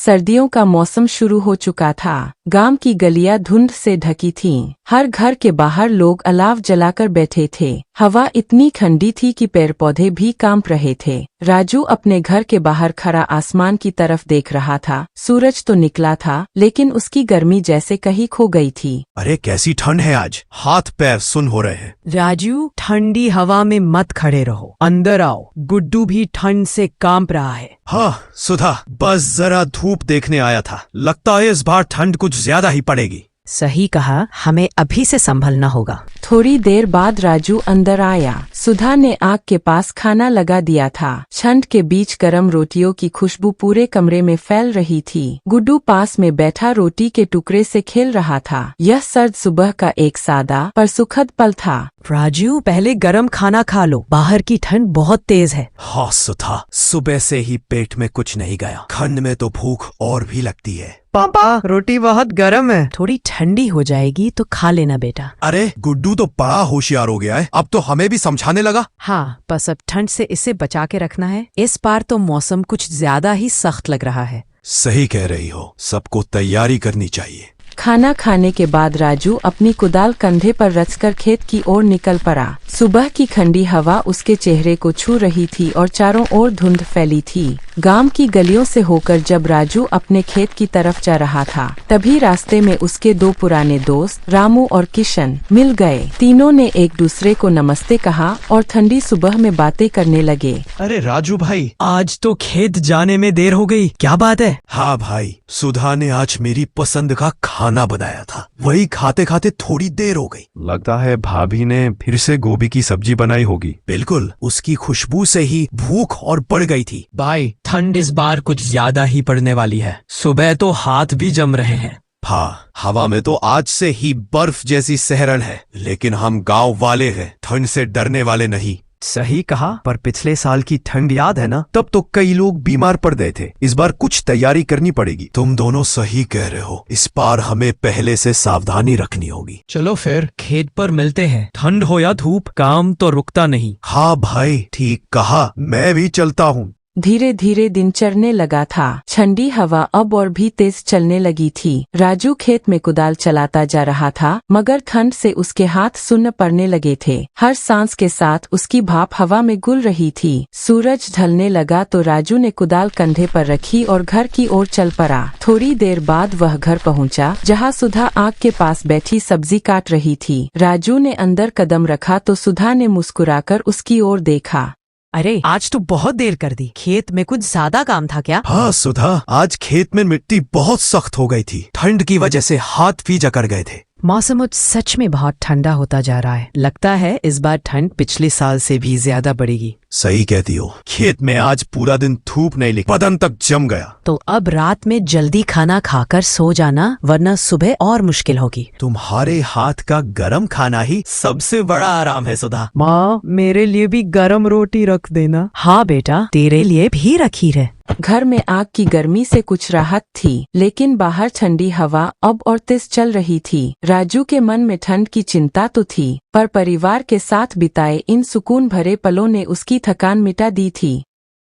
सर्दियों का मौसम शुरू हो चुका था। गांव की गलियां धुंध से ढकी थीं। हर घर के बाहर लोग अलाव जलाकर बैठे थे। हवा इतनी ठंडी थी कि पेड़ पौधे भी कांप रहे थे। राजू अपने घर के बाहर खड़ा आसमान की तरफ देख रहा था। सूरज तो निकला था, लेकिन उसकी गर्मी जैसे कहीं खो गई थी। अरे कैसी ठंड है आज, हाथ पैर सुन हो रहे हैं। राजू, ठंडी हवा में मत खड़े रहो, अंदर आओ। गुड्डू भी ठंड से कांप रहा है। हाँ सुधा, बस जरा धूप देखने आया था। लगता है इस बार ठंड कुछ ज्यादा ही पड़ेगी। सही कहा, हमें अभी से संभलना होगा। थोड़ी देर बाद राजू अंदर आया। सुधा ने आग के पास खाना लगा दिया था। ठंड के बीच गरम रोटियों की खुशबू पूरे कमरे में फैल रही थी। गुड्डू पास में बैठा रोटी के टुकड़े से खेल रहा था। यह सर्द सुबह का एक सादा पर सुखद पल था। राजू, पहले गरम खाना खा लो, बाहर की ठंड बहुत तेज है। हाँ सुधा, सुबह से ही पेट में कुछ नहीं गया। ठंड में तो भूख और भी लगती है। पापा, रोटी बहुत गर्म है। थोड़ी ठंडी हो जाएगी तो खा लेना बेटा। अरे गुड्डू तो बड़ा होशियार हो गया है, अब तो हमें भी समझाने लगा। हाँ, बस अब ठंड से इसे बचा के रखना है। इस बार तो मौसम कुछ ज्यादा ही सख्त लग रहा है। सही कह रही हो, सबको तैयारी करनी चाहिए। खाना खाने के बाद राजू अपनी कुदाल कंधे पर रखकर खेत की ओर निकल पड़ा। सुबह की ठंडी हवा उसके चेहरे को छू रही थी और चारों ओर धुंध फैली थी। गांव की गलियों से होकर जब राजू अपने खेत की तरफ जा रहा था, तभी रास्ते में उसके दो पुराने दोस्त रामू और किशन मिल गए। तीनों ने एक दूसरे को नमस्ते कहा और ठंडी सुबह में बातें करने लगे। अरे राजू भाई, आज तो खेत जाने में देर हो गई, क्या बात है? हाँ भाई, सुधा ने आज मेरी पसंद का खाना बनाया था, वही खाते खाते थोड़ी देर हो गई। लगता है भाभी ने फिर से गोभी की सब्जी बनाई होगी। बिल्कुल, उसकी खुशबू से ही भूख और बढ़ गई थी। भाई, ठंड इस बार कुछ ज्यादा ही पड़ने वाली है। सुबह तो हाथ भी जम रहे हैं। हाँ, हवा में तो आज से ही बर्फ जैसी सहरन है, लेकिन हम गांव वाले हैं, ठंड से डरने वाले नहीं। सही कहा, पर पिछले साल की ठंड याद है ना? तब तो कई लोग बीमार पड़ गए थे। इस बार कुछ तैयारी करनी पड़ेगी। तुम दोनों सही कह रहे हो, इस बार हमें पहले से सावधानी रखनी होगी। चलो फिर खेत पर मिलते हैं। ठंड हो या धूप, काम तो रुकता नहीं। हाँ भाई, ठीक कहा, मैं भी चलता हूँ। धीरे धीरे दिन चढ़ने लगा था। ठंडी हवा अब और भी तेज चलने लगी थी। राजू खेत में कुदाल चलाता जा रहा था, मगर ठंड से उसके हाथ सुन्न पड़ने लगे थे। हर सांस के साथ उसकी भाप हवा में घुल रही थी। सूरज ढलने लगा तो राजू ने कुदाल कंधे पर रखी और घर की ओर चल पड़ा। थोड़ी देर बाद वह घर पहुंचा, जहां सुधा आग के पास बैठी सब्जी काट रही थी। राजू ने अंदर कदम रखा तो सुधा ने मुस्कुराकर उसकी ओर देखा। अरे, आज तो बहुत देर कर दी। खेत में कुछ ज्यादा काम था क्या? हाँ सुधा, आज खेत में मिट्टी बहुत सख्त हो गई थी। ठंड की वजह से हाथ भी जकड़ गए थे। मौसम आज सच में बहुत ठंडा होता जा रहा है। लगता है इस बार ठंड पिछले साल से भी ज्यादा बढ़ेगी। सही कहती हो, खेत में आज पूरा दिन धूप नहीं निकली, बदन तक जम गया। तो अब रात में जल्दी खाना खाकर सो जाना, वरना सुबह और मुश्किल होगी। तुम्हारे हाथ का गरम खाना ही सबसे बड़ा आराम है सुधा। माँ, मेरे लिए भी गरम रोटी रख देना। हाँ बेटा, तेरे लिए भी रखी है। घर में आग की गर्मी से कुछ राहत थी, लेकिन बाहर ठंडी हवा अब और तेज चल रही थी। राजू के मन में ठंड की चिंता तो थी, पर परिवार के साथ बिताए इन सुकून भरे पलों ने उसकी थकान मिटा दी थी।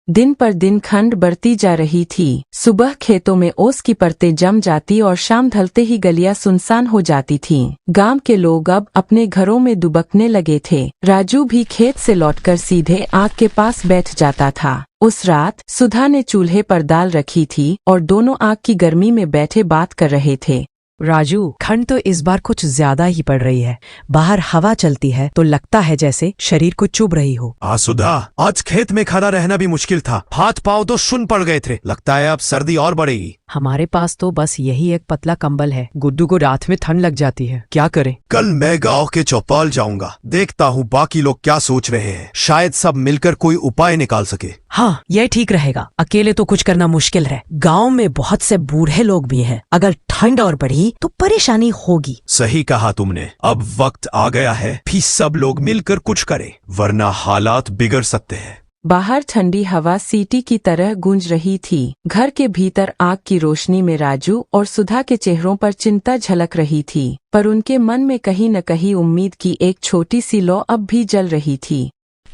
दिन पर दिन ठंड बढ़ती जा रही थी। सुबह खेतों में ओस की परतें जम जाती और शाम ढलते ही गलियां सुनसान हो जाती थीं। गांव के लोग अब अपने घरों में दुबकने लगे थे। राजू भी खेत से लौटकर सीधे आग के पास बैठ जाता था। उस रात सुधा ने चूल्हे पर दाल रखी थी और दोनों आग की गर्मी में बैठे बात कर रहे थे। राजू, ठंड तो इस बार कुछ ज्यादा ही पड़ रही है। बाहर हवा चलती है तो लगता है जैसे शरीर को चुभ रही हो। सुधा, आज खेत में खड़ा रहना भी मुश्किल था। हाथ पांव तो सुन पड़ गए थे। लगता है अब सर्दी और बढ़ेगी। हमारे पास तो बस यही एक पतला कंबल है। गुड्डू को रात में ठंड लग जाती है, क्या करें? कल मैं गांव के चौपाल जाऊंगा, देखता हूँ बाकी लोग क्या सोच रहे हैं। शायद सब मिलकर कोई उपाय निकाल सके। हाँ, यह ठीक रहेगा। अकेले तो कुछ करना मुश्किल है। गांव में बहुत से बूढ़े लोग भी हैं। अगर ठंड और बढ़ी तो परेशानी होगी। सही कहा तुमने, अब वक्त आ गया है फिर सब लोग मिलकर कुछ करें, वरना हालात बिगड़ सकते हैं। बाहर ठंडी हवा सीटी की तरह गूंज रही थी। घर के भीतर आग की रोशनी में राजू और सुधा के चेहरों पर चिंता झलक रही थी, पर उनके मन में कहीं न कहीं उम्मीद की एक छोटी सी लौ अब भी जल रही थी।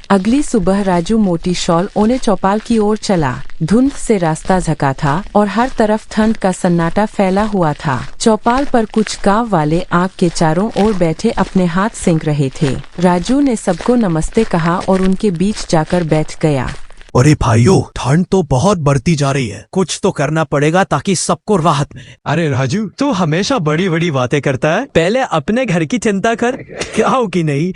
अगली सुबह राजू मोटी शॉल ओढ़े चौपाल की ओर चला। धुंध से रास्ता झका था और हर तरफ ठंड का सन्नाटा फैला हुआ था। चौपाल पर कुछ गांव वाले आग के चारों ओर बैठे अपने हाथ सेंक रहे थे। राजू ने सबको नमस्ते कहा और उनके बीच जाकर बैठ गया। अरे भाइयों, ठंड तो बहुत बढ़ती जा रही है, कुछ तो करना पड़ेगा ताकि सबको राहत मिले। अरे राजू, तू हमेशा बड़ी बड़ी बातें करता है। पहले अपने घर की चिंता कर, क्या हो कि नहीं।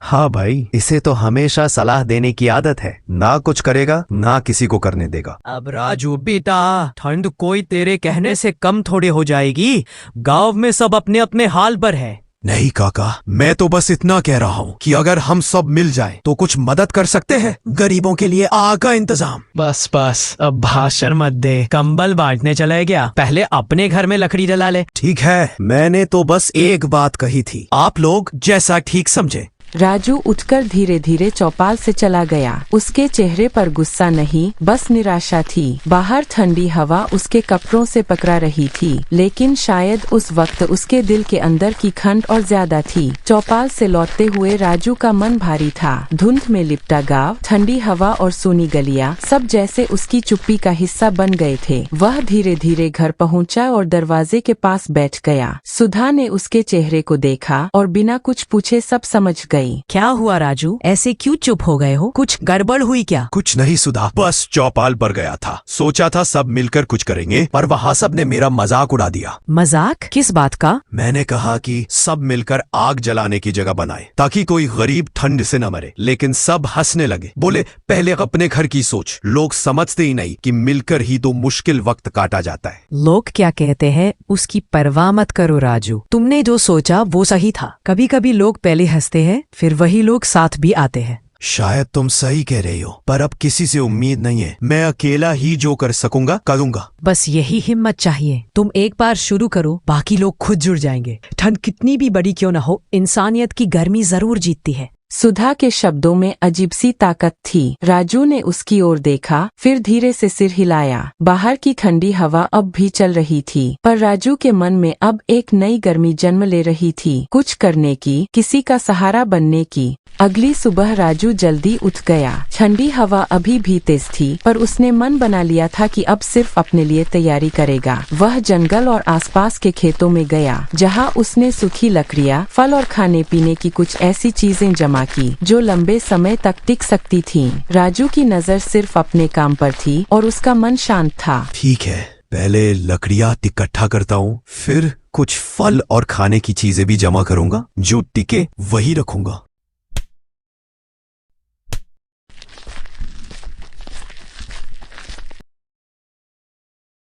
हाँ भाई, इसे तो हमेशा सलाह देने की आदत है। ना कुछ करेगा ना किसी को करने देगा। अब राजू बेटा, ठंड कोई तेरे कहने से कम थोड़ी हो जाएगी। गांव में सब अपने अपने हाल पर है। नहीं काका, मैं तो बस इतना कह रहा हूँ कि अगर हम सब मिल जाएं तो कुछ मदद कर सकते हैं। गरीबों के लिए आग का इंतजाम। बस बस, अब भाषण मत दे। कंबल बांटने चला गया, पहले अपने घर में लकड़ी जला ले। ठीक है, मैंने तो बस एक बात कही थी, आप लोग जैसा ठीक समझे। राजू उठकर धीरे धीरे चौपाल से चला गया। उसके चेहरे पर गुस्सा नहीं, बस निराशा थी। बाहर ठंडी हवा उसके कपड़ों से पकड़ा रही थी, लेकिन शायद उस वक्त उसके दिल के अंदर की ठंड और ज्यादा थी। चौपाल से लौटते हुए राजू का मन भारी था। धुंध में लिपटा गांव, ठंडी हवा और सूनी गलियां, सब जैसे उसकी चुप्पी का हिस्सा बन गए थे। वह धीरे धीरे घर पहुंचा और दरवाजे के पास बैठ गया। सुधा ने उसके चेहरे को देखा और बिना कुछ पूछे सब समझ गई। क्या हुआ राजू, ऐसे क्यों चुप हो गए हो? कुछ गड़बड़ हुई क्या? कुछ नहीं सुधा, बस चौपाल पर गया था। सोचा था सब मिलकर कुछ करेंगे, पर वहाँ सब ने मेरा मजाक उड़ा दिया। मजाक? किस बात का? मैंने कहा कि सब मिलकर आग जलाने की जगह बनाए ताकि कोई गरीब ठंड से न मरे, लेकिन सब हंसने लगे। बोले पहले अपने घर की सोच। लोग समझते ही नहीं कि मिलकर ही तो मुश्किल वक्त काटा जाता है। लोग क्या कहते हैं उसकी परवाह मत करो राजू। तुमने जो सोचा वो सही था। कभी कभी लोग पहले हंसते हैं, फिर वही लोग साथ भी आते हैं। शायद तुम सही कह रही हो, पर अब किसी से उम्मीद नहीं है। मैं अकेला ही जो कर सकूंगा करूंगा। बस यही हिम्मत चाहिए। तुम एक बार शुरू करो, बाकी लोग खुद जुड़ जाएंगे। ठंड कितनी भी बड़ी क्यों न हो, इंसानियत की गर्मी जरूर जीतती है। सुधा के शब्दों में अजीब सी ताकत थी। राजू ने उसकी ओर देखा, फिर धीरे से सिर हिलाया। बाहर की ठंडी हवा अब भी चल रही थी, पर राजू के मन में अब एक नई गर्मी जन्म ले रही थी, कुछ करने की, किसी का सहारा बनने की। अगली सुबह राजू जल्दी उठ गया। ठंडी हवा अभी भी तेज थी, पर उसने मन बना लिया था कि अब सिर्फ अपने लिए तैयारी करेगा। वह जंगल और आसपास के खेतों में गया, जहां उसने सूखी लकड़ियां, फल और खाने पीने की कुछ ऐसी चीजें जमा की जो लंबे समय तक टिक सकती थीं। राजू की नजर सिर्फ अपने काम पर थी और उसका मन शांत था। ठीक है, पहले लकड़ियां इकट्ठा करता हूँ, फिर कुछ फल और खाने की चीजें भी जमा करूंगा। जो टिके वही रखूंगा।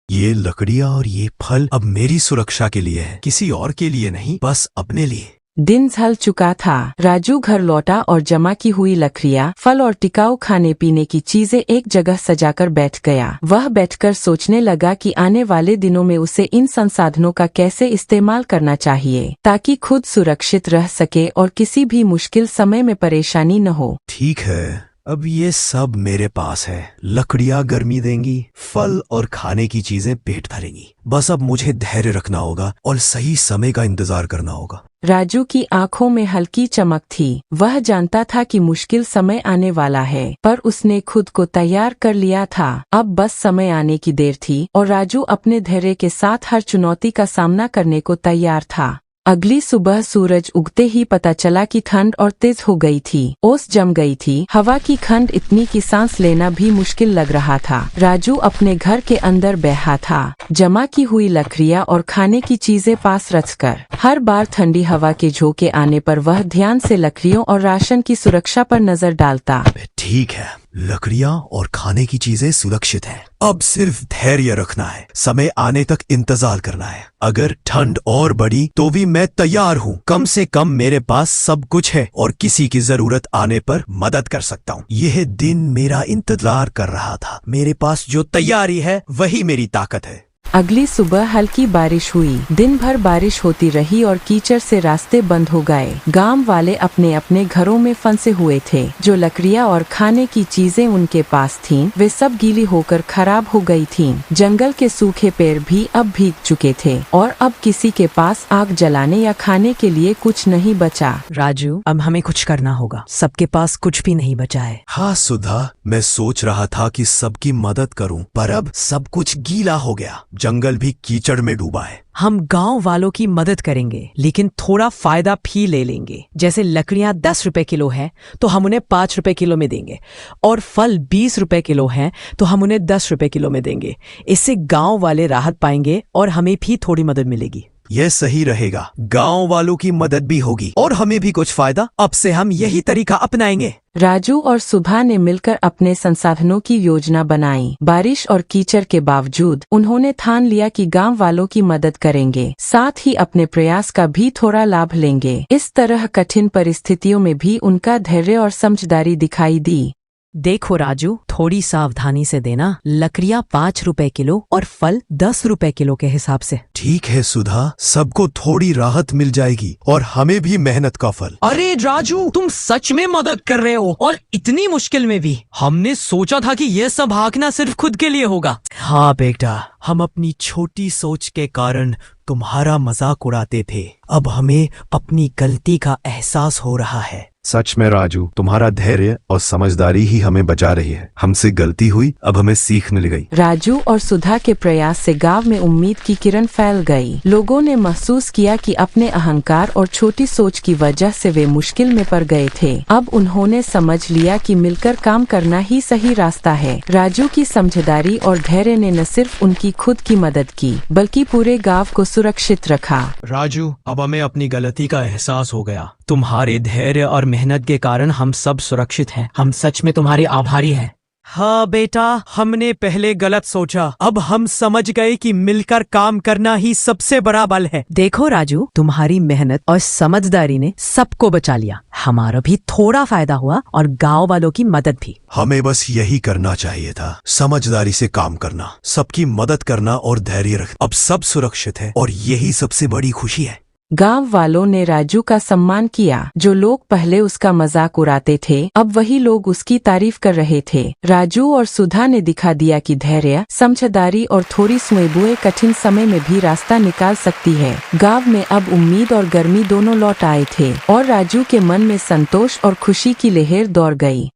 ये लकड़ियां और ये फल अब मेरी सुरक्षा के लिए है, किसी और के लिए नहीं, बस अपने लिए। दिन ढल चुका था। राजू घर लौटा और जमा की हुई लकड़ियां, फल और टिकाऊ खाने पीने की चीजें एक जगह सजाकर बैठ गया। वह बैठकर सोचने लगा कि आने वाले दिनों में उसे इन संसाधनों का कैसे इस्तेमाल करना चाहिए, ताकि खुद सुरक्षित रह सके और किसी भी मुश्किल समय में परेशानी न हो। ठीक है, अब ये सब मेरे पास है। लकड़ियां गर्मी देंगी, फल और खाने की चीजें पेट भरेंगी। बस अब मुझे धैर्य रखना होगा और सही समय का इंतजार करना होगा। राजू की आंखों में हल्की चमक थी। वह जानता था कि मुश्किल समय आने वाला है, पर उसने खुद को तैयार कर लिया था। अब बस समय आने की देर थी और राजू अपने धैर्य के साथ हर चुनौती का सामना करने को तैयार था। अगली सुबह सूरज उगते ही पता चला कि ठंड और तेज हो गई थी। ओस जम गई थी। हवा की ठंड इतनी कि सांस लेना भी मुश्किल लग रहा था। राजू अपने घर के अंदर बैठा था, जमा की हुई लकड़ियां और खाने की चीजें पास रखकर। हर बार ठंडी हवा के झोंके आने पर वह ध्यान से लकड़ियों और राशन की सुरक्षा पर नजर डालता। ठीक है, लकड़ियां और खाने की चीजें सुरक्षित हैं। अब सिर्फ धैर्य रखना है, समय आने तक इंतजार करना है। अगर ठंड और बढ़ी तो भी मैं तैयार हूँ। कम से कम मेरे पास सब कुछ है और किसी की जरूरत आने पर मदद कर सकता हूँ। यह दिन मेरा इंतजार कर रहा था। मेरे पास जो तैयारी है वही मेरी ताकत है। अगली सुबह हल्की बारिश हुई। दिन भर बारिश होती रही और कीचड़ से रास्ते बंद हो गए। गांव वाले अपने अपने घरों में फंसे हुए थे। जो लकड़ियाँ और खाने की चीजें उनके पास थीं, वे सब गीली होकर खराब हो गई थीं। जंगल के सूखे पेड़ भी अब भीग चुके थे और अब किसी के पास आग जलाने या खाने के लिए कुछ नहीं बचा। राजू, अब हमें कुछ करना होगा। सबके पास कुछ भी नहीं बचा है। हाँ सुधा, मैं सोच रहा था कि सबकी मदद करूं, पर अब सब कुछ गीला हो गया। जंगल भी कीचड़ में डूबा है। हम गांव वालों की मदद करेंगे, लेकिन थोड़ा फायदा भी ले लेंगे। जैसे लकड़ियां 10 रुपए किलो है तो हम उन्हें 5 रुपए किलो में देंगे, और फल 20 रुपए किलो हैं तो हम उन्हें 10 रुपए किलो में देंगे। इससे गांव वाले राहत पाएंगे और हमें भी थोड़ी मदद मिलेगी। यह सही रहेगा। गांव वालों की मदद भी होगी और हमें भी कुछ फायदा। अब से हम यही तरीका अपनाएंगे। राजू और सुधा ने मिलकर अपने संसाधनों की योजना बनाई। बारिश और कीचड़ के बावजूद उन्होंने ठान लिया कि गांव वालों की मदद करेंगे, साथ ही अपने प्रयास का भी थोड़ा लाभ लेंगे। इस तरह कठिन परिस्थितियों में भी उनका धैर्य और समझदारी दिखाई दी। देखो राजू, थोड़ी सावधानी से देना। लकड़ियां 5 रुपए किलो और फल 10 रुपए किलो के हिसाब से। ठीक है सुधा, सबको थोड़ी राहत मिल जाएगी और हमें भी मेहनत का फल। अरे राजू, तुम सच में मदद कर रहे हो, और इतनी मुश्किल में भी। हमने सोचा था कि ये सब हाँकना सिर्फ खुद के लिए होगा। हाँ बेटा, हम अपनी छोटी सोच के कारण तुम्हारा मजाक उड़ाते थे। अब हमें अपनी गलती का एहसास हो रहा है। सच में राजू, तुम्हारा धैर्य और समझदारी ही हमें बचा रही है। हमसे गलती हुई, अब हमें सीख मिल गई। राजू और सुधा के प्रयास से गांव में उम्मीद की किरण फैल गई। लोगों ने महसूस किया कि अपने अहंकार और छोटी सोच की वजह से वे मुश्किल में पड़ गए थे। अब उन्होंने समझ लिया कि मिलकर काम करना ही सही रास्ता है। राजू की समझदारी और धैर्य ने न सिर्फ उनकी खुद की मदद की, बल्कि पूरे गांव को सुरक्षित रखा। राजू, अब हमें अपनी गलती का एहसास हो गया। तुम्हारे धैर्य और मेहनत के कारण हम सब सुरक्षित हैं। हम सच में तुम्हारे आभारी हैं। हाँ बेटा, हमने पहले गलत सोचा। अब हम समझ गए कि मिलकर काम करना ही सबसे बड़ा बल है। देखो राजू, तुम्हारी मेहनत और समझदारी ने सबको बचा लिया। हमारा भी थोड़ा फायदा हुआ और गांव वालों की मदद भी। हमें बस यही करना चाहिए था, समझदारी से काम करना, सबकी मदद करना और धैर्य रखना। अब सब सुरक्षित है और यही सबसे बड़ी खुशी है। गांव वालों ने राजू का सम्मान किया। जो लोग पहले उसका मजाक उड़ाते थे, अब वही लोग उसकी तारीफ कर रहे थे। राजू और सुधा ने दिखा दिया कि धैर्य, समझदारी और थोड़ी सूझबूझ कठिन समय में भी रास्ता निकाल सकती है। गांव में अब उम्मीद और गर्मी दोनों लौट आए थे और राजू के मन में संतोष और खुशी की लहर दौड़ गई।